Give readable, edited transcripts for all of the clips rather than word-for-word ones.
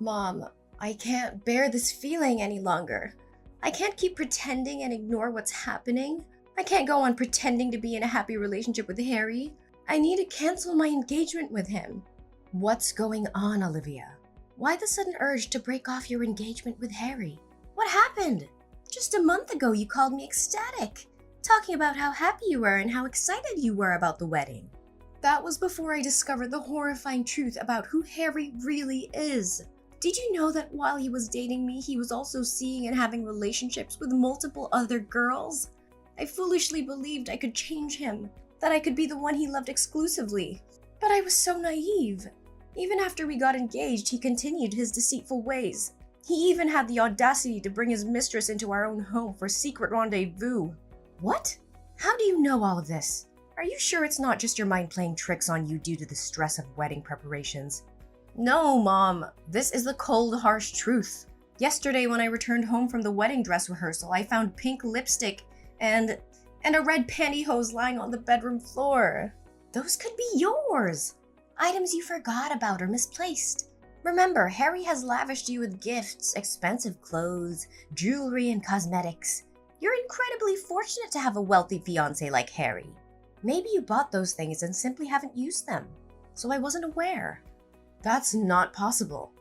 Mom, I can't bear this feeling any longer. I can't keep pretending and ignore what's happening. I can't go on pretending to be in a happy relationship with Harry. I need to cancel my engagement with him. What's going on, Olivia? Why the sudden urge to break off your engagement with Harry? What happened? Just a month ago you called me ecstatic, talking about how happy you were and how excited you were about the wedding. That was before I discovered the horrifying truth about who Harry really is. Did you know that while he was dating me, he was also seeing and having relationships with multiple other girls? I foolishly believed I could change him, that I could be the one he loved exclusively. But I was so naive. Even after we got engaged, he continued his deceitful ways. He even had the audacity to bring his mistress into our own home for secret rendezvous. What? How do you know all of this? Are you sure it's not just your mind playing tricks on you due to the stress of wedding preparations? No, Mom. This is the cold, harsh truth. Yesterday, when I returned home from the wedding dress rehearsal, I found pink lipstick and a red pantyhose lying on the bedroom floor. Those could be yours. Items you forgot about or misplaced. Remember, Harry has lavished you with gifts, expensive clothes, jewelry, and cosmetics. You're incredibly fortunate to have a wealthy fiancé like Harry. Maybe you bought those things and simply haven't used them, so I wasn't aware. That's not possible.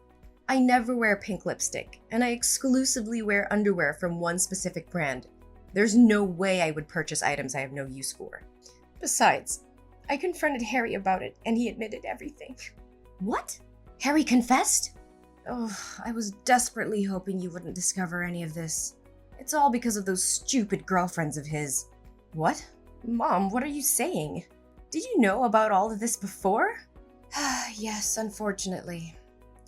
I never wear pink lipstick, and I exclusively wear underwear from one specific brand. There's no way I would purchase items I have no use for. Besides, I confronted Harry about it, and he admitted everything. What? Harry confessed? Oh, I was desperately hoping you wouldn't discover any of this. It's all because of those stupid girlfriends of his. What? Mom, what are you saying? Did you know about all of this before? Yes, unfortunately.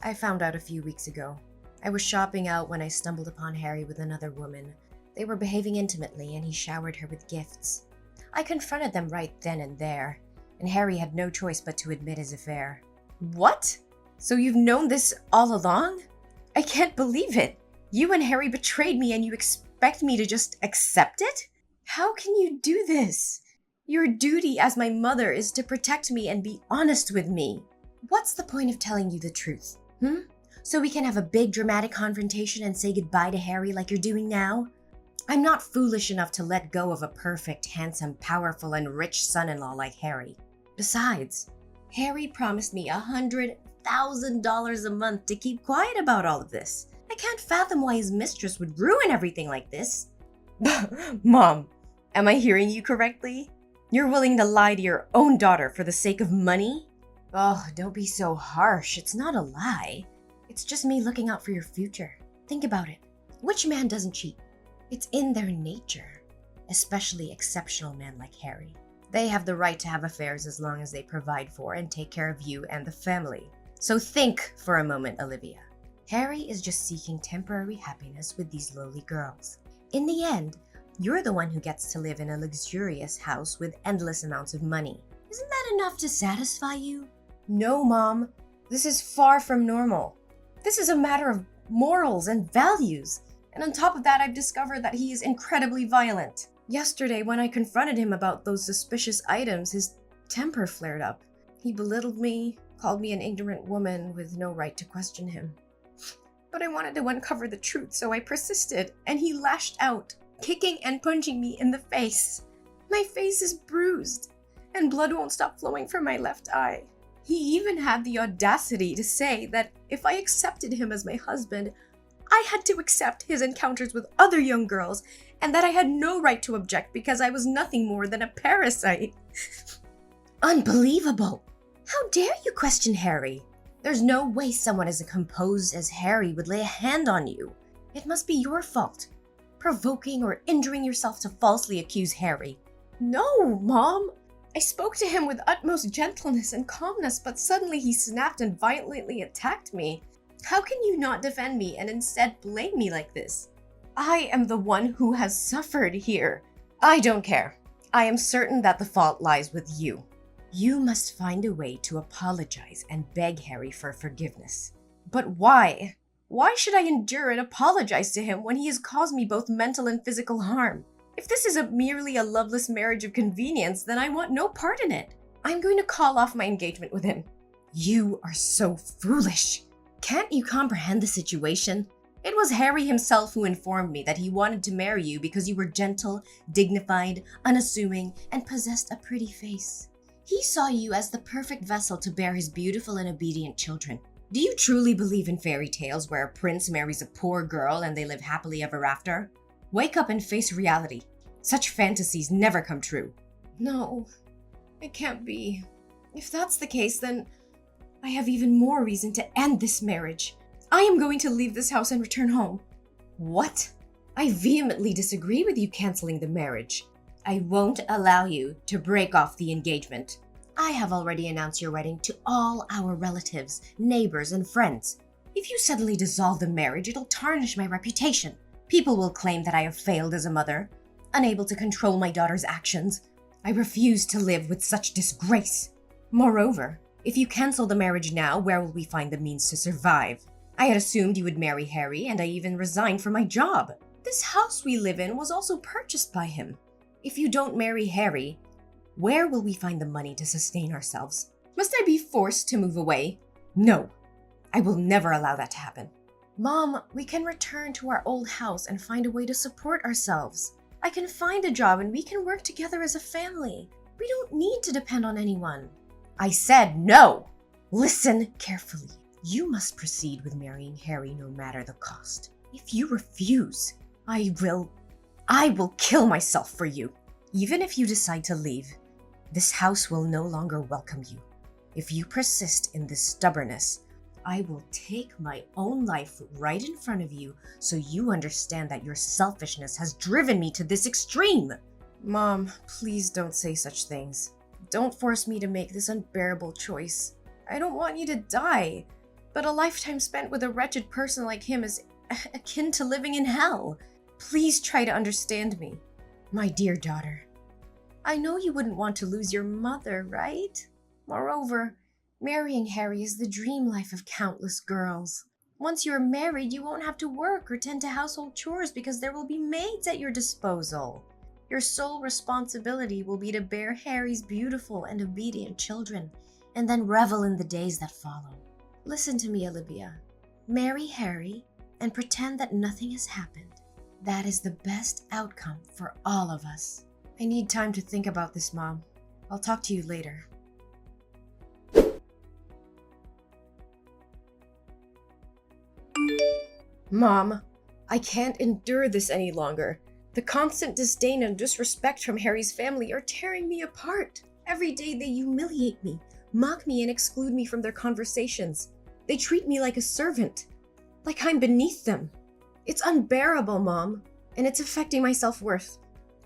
I found out a few weeks ago. I was shopping out when I stumbled upon Harry with another woman. They were behaving intimately, and he showered her with gifts. I confronted them right then and there, and Harry had no choice but to admit his affair. What? So you've known this all along? I can't believe it. You and Harry betrayed me and you expect me to just accept it? How can you do this? Your duty as my mother is to protect me and be honest with me. What's the point of telling you the truth? So we can have a big dramatic confrontation and say goodbye to Harry like you're doing now? I'm not foolish enough to let go of a perfect, handsome, powerful, and rich son-in-law like Harry. Besides, Harry promised me $100,000 a month to keep quiet about all of this. I can't fathom why his mistress would ruin everything like this. Mom, am I hearing you correctly? You're willing to lie to your own daughter for the sake of money? Oh, don't be so harsh. It's not a lie. It's just me looking out for your future. Think about it. Which man doesn't cheat? It's in their nature, especially exceptional men like Harry. They have the right to have affairs as long as they provide for and take care of you and the family. So think for a moment, Olivia. Harry is just seeking temporary happiness with these lowly girls. In the end, you're the one who gets to live in a luxurious house with endless amounts of money. Isn't that enough to satisfy you? No, Mom. This is far from normal. This is a matter of morals and values. And on top of that, I've discovered that he is incredibly violent. Yesterday, when I confronted him about those suspicious items, his temper flared up. He belittled me, called me an ignorant woman with no right to question him. But I wanted to uncover the truth, so I persisted, and he lashed out, kicking and punching me in the face. My face is bruised, and blood won't stop flowing from my left eye. He even had the audacity to say that if I accepted him as my husband, I had to accept his encounters with other young girls, and that I had no right to object because I was nothing more than a parasite. Unbelievable! How dare you question Harry? There's no way someone as composed as Harry would lay a hand on you. It must be your fault, provoking or injuring yourself to falsely accuse Harry. No, Mom! I spoke to him with utmost gentleness and calmness, but suddenly he snapped and violently attacked me. How can you not defend me and instead blame me like this? I am the one who has suffered here. I don't care. I am certain that the fault lies with you. You must find a way to apologize and beg Harry for forgiveness. But why? Why should I endure and apologize to him when he has caused me both mental and physical harm? If this is merely a loveless marriage of convenience, then I want no part in it. I'm going to call off my engagement with him. You are so foolish. Can't you comprehend the situation? It was Harry himself who informed me that he wanted to marry you because you were gentle, dignified, unassuming, and possessed a pretty face. He saw you as the perfect vessel to bear his beautiful and obedient children. Do you truly believe in fairy tales where a prince marries a poor girl and they live happily ever after? Wake up and face reality. Such fantasies never come true. No, it can't be. If that's the case, then I have even more reason to end this marriage. I am going to leave this house and return home. What? I vehemently disagree with you canceling the marriage. I won't allow you to break off the engagement. I have already announced your wedding to all our relatives, neighbors, and friends. If you suddenly dissolve the marriage, it'll tarnish my reputation. People will claim that I have failed as a mother, unable to control my daughter's actions. I refuse to live with such disgrace. Moreover, if you cancel the marriage now, where will we find the means to survive? I had assumed you would marry Harry, and I even resigned from my job. This house we live in was also purchased by him. If you don't marry Harry, where will we find the money to sustain ourselves? Must I be forced to move away? No, I will never allow that to happen. Mom, we can return to our old house and find a way to support ourselves. I can find a job and we can work together as a family. We don't need to depend on anyone. I said no! Listen carefully. You must proceed with marrying Harry no matter the cost. If you refuse, I will kill myself for you. Even if you decide to leave, this house will no longer welcome you. If you persist in this stubbornness, I will take my own life right in front of you so you understand that your selfishness has driven me to this extreme. Mom, please don't say such things. Don't force me to make this unbearable choice. I don't want you to die, but a lifetime spent with a wretched person like him is akin to living in hell. Please try to understand me. My dear daughter, I know you wouldn't want to lose your mother, right? Moreover, marrying Harry is the dream life of countless girls. Once you're married, you won't have to work or tend to household chores because there will be maids at your disposal. Your sole responsibility will be to bear Harry's beautiful and obedient children, and then revel in the days that follow. Listen to me, Olivia. Marry Harry and pretend that nothing has happened. That is the best outcome for all of us. I need time to think about this, Mom. I'll talk to you later. Mom, I can't endure this any longer. The constant disdain and disrespect from Harry's family are tearing me apart. Every day they humiliate me, mock me, and exclude me from their conversations. They treat me like a servant, like I'm beneath them. It's unbearable, Mom, and it's affecting my self-worth.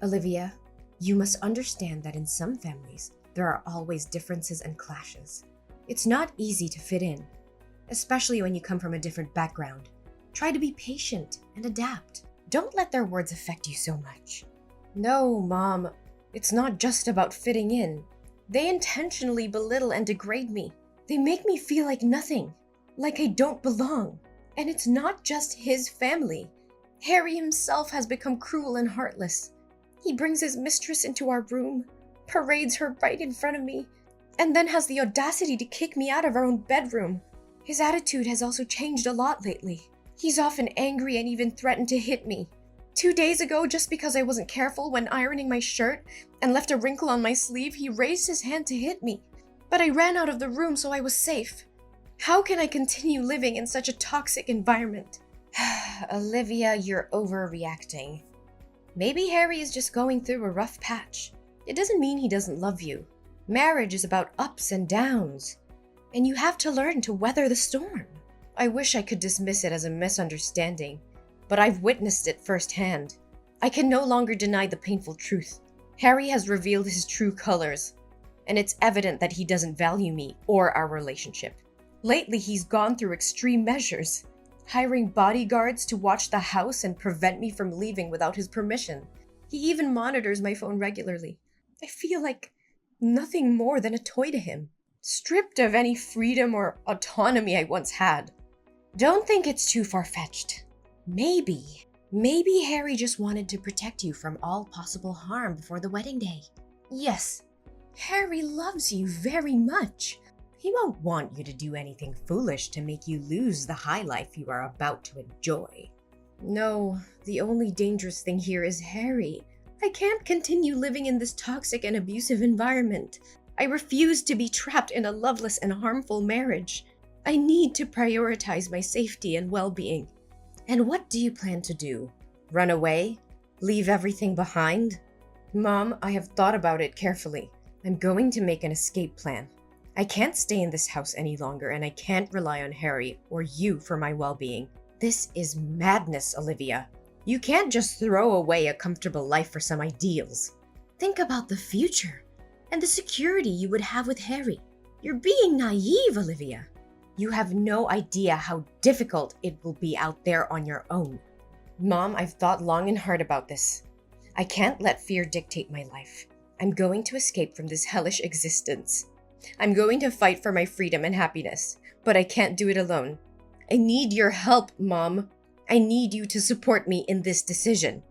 Olivia, you must understand that in some families, there are always differences and clashes. It's not easy to fit in, especially when you come from a different background. Try to be patient and adapt. Don't let their words affect you so much. No, Mom, it's not just about fitting in. They intentionally belittle and degrade me. They make me feel like nothing, like I don't belong. And it's not just his family. Harry himself has become cruel and heartless. He brings his mistress into our room, parades her right in front of me, and then has the audacity to kick me out of our own bedroom. His attitude has also changed a lot lately. He's often angry and even threatened to hit me. 2 days ago, just because I wasn't careful when ironing my shirt and left a wrinkle on my sleeve, he raised his hand to hit me. But I ran out of the room, so I was safe. How can I continue living in such a toxic environment? Olivia, you're overreacting. Maybe Harry is just going through a rough patch. It doesn't mean he doesn't love you. Marriage is about ups and downs, and you have to learn to weather the storm. I wish I could dismiss it as a misunderstanding, but I've witnessed it firsthand. I can no longer deny the painful truth. Harry has revealed his true colors, and it's evident that he doesn't value me or our relationship. Lately, he's gone through extreme measures, hiring bodyguards to watch the house and prevent me from leaving without his permission. He even monitors my phone regularly. I feel like nothing more than a toy to him, stripped of any freedom or autonomy I once had. Don't think it's too far-fetched. Maybe Harry just wanted to protect you from all possible harm before the wedding day. Yes, Harry loves you very much. He won't want you to do anything foolish to make you lose the high life you are about to enjoy. No, the only dangerous thing here is Harry. I can't continue living in this toxic and abusive environment. I refuse to be trapped in a loveless and harmful marriage. I need to prioritize my safety and well-being. And what do you plan to do? Run away? Leave everything behind? Mom, I have thought about it carefully. I'm going to make an escape plan. I can't stay in this house any longer, and I can't rely on Harry or you for my well-being. This is madness, Olivia. You can't just throw away a comfortable life for some ideals. Think about the future and the security you would have with Harry. You're being naive, Olivia. You have no idea how difficult it will be out there on your own. Mom, I've thought long and hard about this. I can't let fear dictate my life. I'm going to escape from this hellish existence. I'm going to fight for my freedom and happiness, but I can't do it alone. I need your help, Mom. I need you to support me in this decision.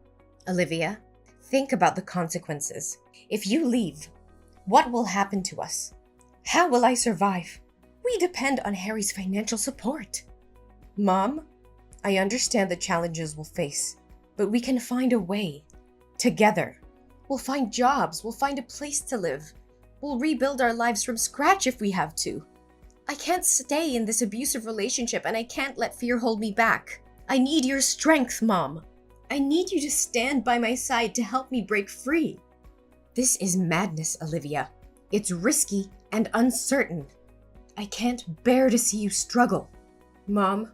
Olivia, think about the consequences. If you leave, what will happen to us? How will I survive? We depend on Harry's financial support. Mom, I understand the challenges we'll face, but we can find a way. Together. We'll find jobs, we'll find a place to live. We'll rebuild our lives from scratch if we have to. I can't stay in this abusive relationship, and I can't let fear hold me back. I need your strength, Mom. I need you to stand by my side to help me break free. This is madness, Olivia. It's risky and uncertain. I can't bear to see you struggle. Mom,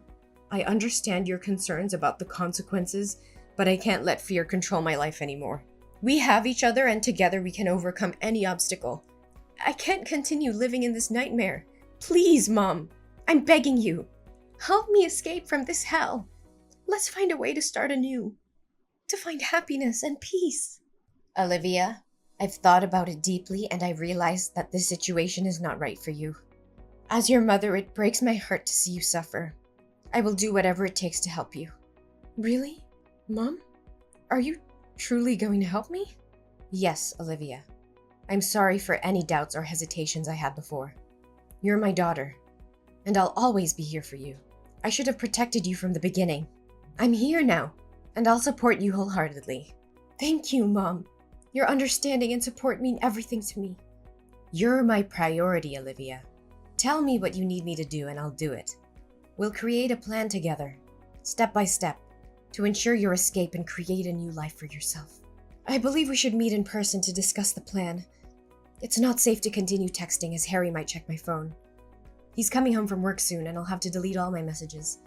I understand your concerns about the consequences, but I can't let fear control my life anymore. We have each other, and together we can overcome any obstacle. I can't continue living in this nightmare. Please, Mom, I'm begging you. Help me escape from this hell. Let's find a way to start anew, to find happiness and peace. Olivia, I've thought about it deeply, and I realized that this situation is not right for you. As your mother, it breaks my heart to see you suffer. I will do whatever it takes to help you. Really? Mom? Are you truly going to help me? Yes, Olivia. I'm sorry for any doubts or hesitations I had before. You're my daughter, and I'll always be here for you. I should have protected you from the beginning. I'm here now, and I'll support you wholeheartedly. Thank you, Mom. Your understanding and support mean everything to me. You're my priority, Olivia. Tell me what you need me to do, and I'll do it. We'll create a plan together, step by step, to ensure your escape and create a new life for yourself. I believe we should meet in person to discuss the plan. It's not safe to continue texting, as Harry might check my phone. He's coming home from work soon, and I'll have to delete all my messages.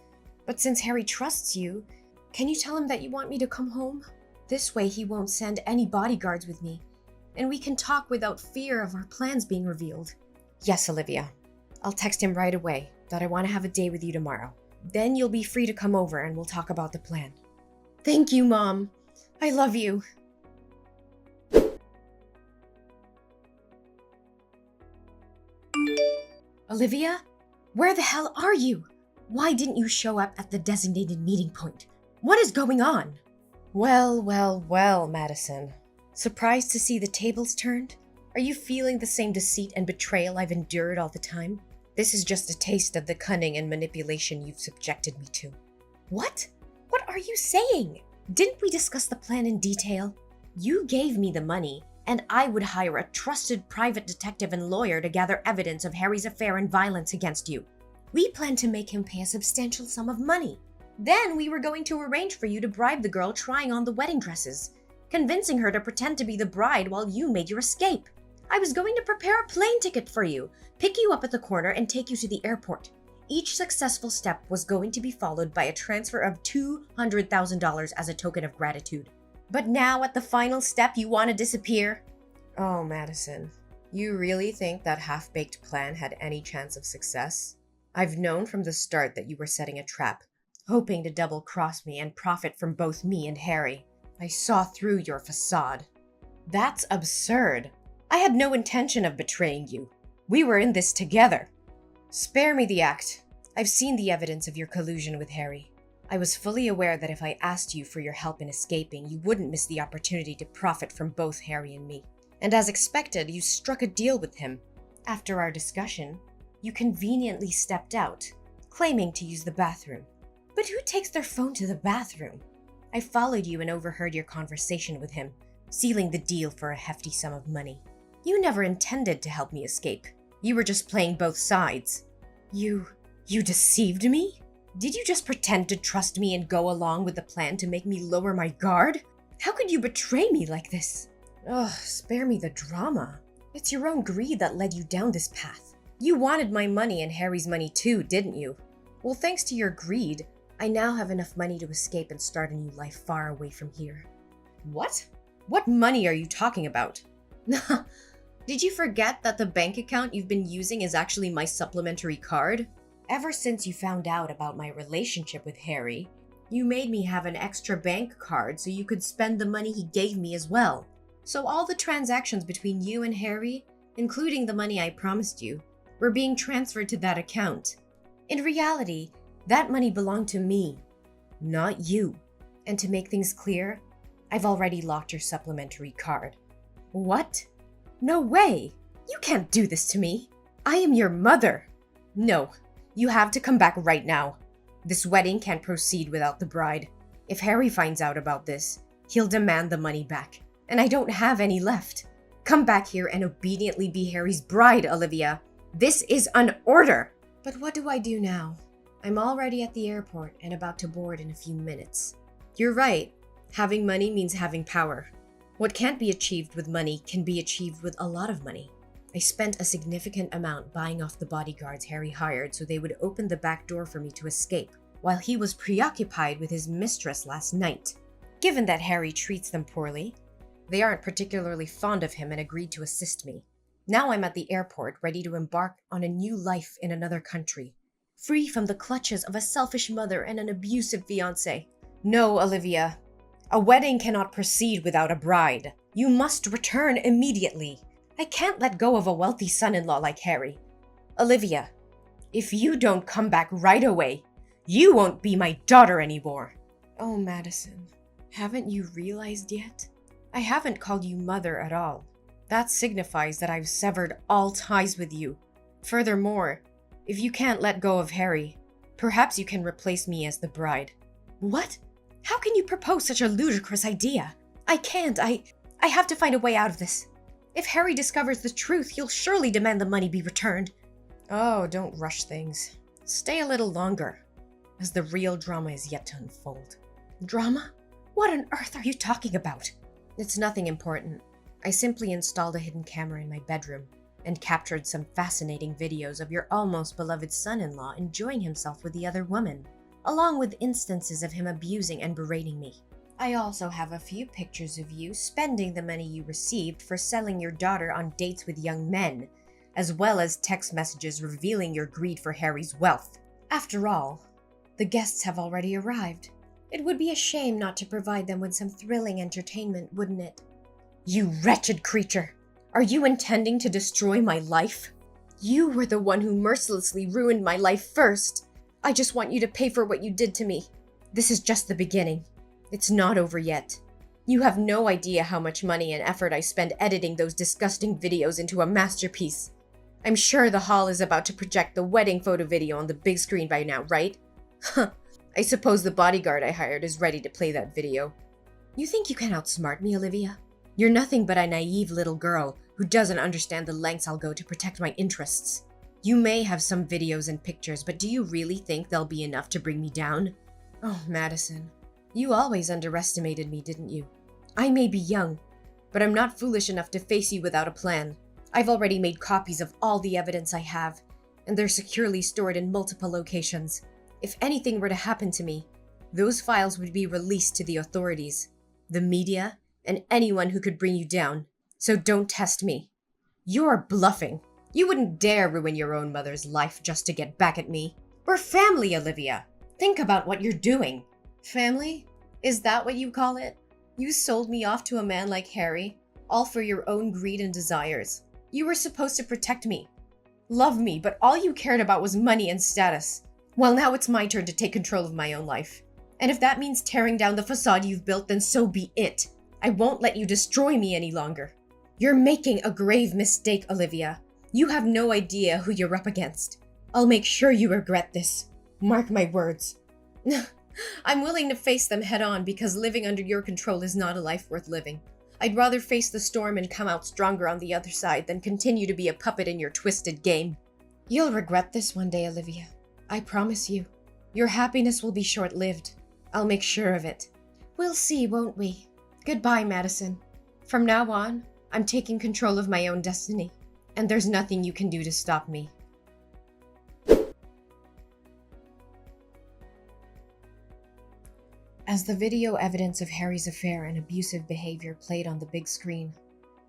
But since Harry trusts you, can you tell him that you want me to come home? This way he won't send any bodyguards with me, and we can talk without fear of our plans being revealed. Yes, Olivia. I'll text him right away that I want to have a day with you tomorrow. Then you'll be free to come over and we'll talk about the plan. Thank you, Mom. I love you. Olivia? Where the hell are you? Why didn't you show up at the designated meeting point? What is going on? Well, Madison. Surprised to see the tables turned? Are you feeling the same deceit and betrayal I've endured all the time? This is just a taste of the cunning and manipulation you've subjected me to. What? What are you saying? Didn't we discuss the plan in detail? You gave me the money, and I would hire a trusted private detective and lawyer to gather evidence of Harry's affair and violence against you. We planned to make him pay a substantial sum of money. Then we were going to arrange for you to bribe the girl trying on the wedding dresses, convincing her to pretend to be the bride while you made your escape. I was going to prepare a plane ticket for you, pick you up at the corner, and take you to the airport. Each successful step was going to be followed by a transfer of $200,000 as a token of gratitude. But now at the final step, you want to disappear? Oh, Madison, you really think that half-baked plan had any chance of success? I've known from the start that you were setting a trap, hoping to double-cross me and profit from both me and Harry. I saw through your facade. That's absurd. I had no intention of betraying you. We were in this together. Spare me the act. I've seen the evidence of your collusion with Harry. I was fully aware that if I asked you for your help in escaping, you wouldn't miss the opportunity to profit from both Harry and me. And as expected, you struck a deal with him. After our discussion, you conveniently stepped out, claiming to use the bathroom. But who takes their phone to the bathroom? I followed you and overheard your conversation with him, sealing the deal for a hefty sum of money. You never intended to help me escape. You were just playing both sides. You deceived me? Did you just pretend to trust me and go along with the plan to make me lower my guard? How could you betray me like this? Ugh, spare me the drama. It's your own greed that led you down this path. You wanted my money and Harry's money too, didn't you? Well, thanks to your greed, I now have enough money to escape and start a new life far away from here. What? What money are you talking about? Did you forget that the bank account you've been using is actually my supplementary card? Ever since you found out about my relationship with Harry, you made me have an extra bank card so you could spend the money he gave me as well. So all the transactions between you and Harry, including the money I promised you, were being transferred to that account. In reality, that money belonged to me, not you. And to make things clear, I've already locked your supplementary card. What? No way! You can't do this to me! I am your mother! No, you have to come back right now. This wedding can't proceed without the bride. If Harry finds out about this, he'll demand the money back, and I don't have any left. Come back here and obediently be Harry's bride, Olivia. This is an order! But what do I do now? I'm already at the airport and about to board in a few minutes. You're right. Having money means having power. What can't be achieved with money can be achieved with a lot of money. I spent a significant amount buying off the bodyguards Harry hired so they would open the back door for me to escape, while he was preoccupied with his mistress last night. Given that Harry treats them poorly, they aren't particularly fond of him and agreed to assist me. Now I'm at the airport, ready to embark on a new life in another country, free from the clutches of a selfish mother and an abusive fiancé. No, Olivia. A wedding cannot proceed without a bride. You must return immediately. I can't let go of a wealthy son-in-law like Harry. Olivia, if you don't come back right away, you won't be my daughter anymore. Oh, Madison, haven't you realized yet? I haven't called you mother at all. That signifies that I've severed all ties with you. Furthermore, if you can't let go of Harry, perhaps you can replace me as the bride. What? How can you propose such a ludicrous idea? I can't. I have to find a way out of this. If Harry discovers the truth, he'll surely demand the money be returned. Oh, don't rush things. Stay a little longer, as the real drama is yet to unfold. Drama? What on earth are you talking about? It's nothing important. I simply installed a hidden camera in my bedroom and captured some fascinating videos of your almost beloved son-in-law enjoying himself with the other woman, along with instances of him abusing and berating me. I also have a few pictures of you spending the money you received for selling your daughter on dates with young men, as well as text messages revealing your greed for Harry's wealth. After all, the guests have already arrived. It would be a shame not to provide them with some thrilling entertainment, wouldn't it? You wretched creature! Are you intending to destroy my life? You were the one who mercilessly ruined my life first. I just want you to pay for what you did to me. This is just the beginning. It's not over yet. You have no idea how much money and effort I spend editing those disgusting videos into a masterpiece. I'm sure the hall is about to project the wedding photo video on the big screen by now, right? Huh. I suppose the bodyguard I hired is ready to play that video. You think you can outsmart me, Olivia? You're nothing but a naive little girl who doesn't understand the lengths I'll go to protect my interests. You may have some videos and pictures, but do you really think they'll be enough to bring me down? Oh, Madison, you always underestimated me, didn't you? I may be young, but I'm not foolish enough to face you without a plan. I've already made copies of all the evidence I have, and they're securely stored in multiple locations. If anything were to happen to me, those files would be released to the authorities, the media, and anyone who could bring you down. So don't test me. You're bluffing. You wouldn't dare ruin your own mother's life just to get back at me. We're family, Olivia. Think about what you're doing. Family? Is that what you call it? You sold me off to a man like Harry, all for your own greed and desires. You were supposed to protect me, love me, but all you cared about was money and status. Well, now it's my turn to take control of my own life. And if that means tearing down the facade you've built, then so be it. I won't let you destroy me any longer. You're making a grave mistake, Olivia. You have no idea who you're up against. I'll make sure you regret this. Mark my words. I'm willing to face them head on because living under your control is not a life worth living. I'd rather face the storm and come out stronger on the other side than continue to be a puppet in your twisted game. You'll regret this one day, Olivia. I promise you. Your happiness will be short-lived. I'll make sure of it. We'll see, won't we? Goodbye, Madison. From now on, I'm taking control of my own destiny, and there's nothing you can do to stop me. As the video evidence of Harry's affair and abusive behavior played on the big screen,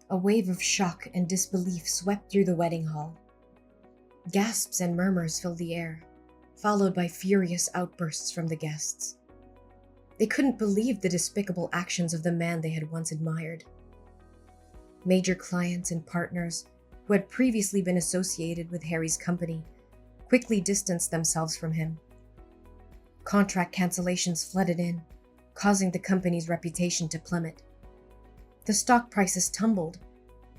a wave of shock and disbelief swept through the wedding hall. Gasps and murmurs filled the air, followed by furious outbursts from the guests. They couldn't believe the despicable actions of the man they had once admired. Major clients and partners who had previously been associated with Harry's company quickly distanced themselves from him. Contract cancellations flooded in, causing the company's reputation to plummet. The stock prices tumbled,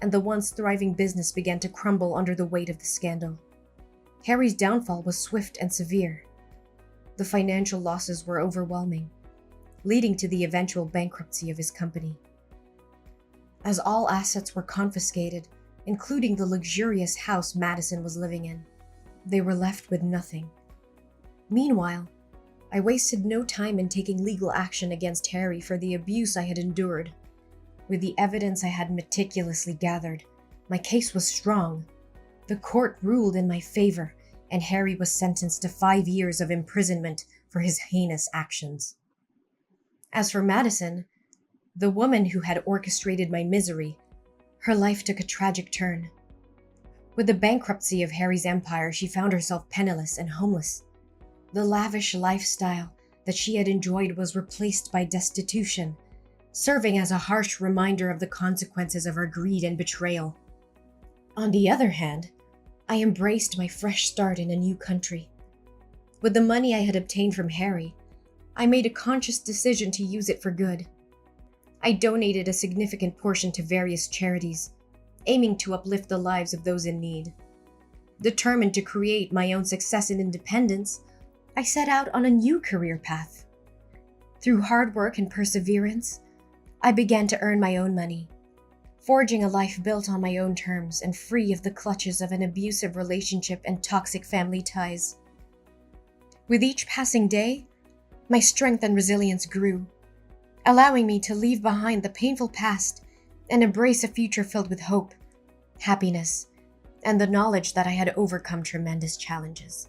and the once thriving business began to crumble under the weight of the scandal. Harry's downfall was swift and severe. The financial losses were overwhelming, leading to the eventual bankruptcy of his company. As all assets were confiscated, including the luxurious house Madison was living in, they were left with nothing. Meanwhile, I wasted no time in taking legal action against Harry for the abuse I had endured. With the evidence I had meticulously gathered, my case was strong. The court ruled in my favor, and Harry was sentenced to 5 years of imprisonment for his heinous actions. As for Madison, the woman who had orchestrated my misery, her life took a tragic turn. With the bankruptcy of Harry's empire, she found herself penniless and homeless. The lavish lifestyle that she had enjoyed was replaced by destitution, serving as a harsh reminder of the consequences of her greed and betrayal. On the other hand, I embraced my fresh start in a new country. With the money I had obtained from Harry, I made a conscious decision to use it for good. I donated a significant portion to various charities, aiming to uplift the lives of those in need. Determined to create my own success and independence, I set out on a new career path. Through hard work and perseverance, I began to earn my own money, forging a life built on my own terms and free of the clutches of an abusive relationship and toxic family ties. With each passing day, my strength and resilience grew, allowing me to leave behind the painful past and embrace a future filled with hope, happiness, and the knowledge that I had overcome tremendous challenges.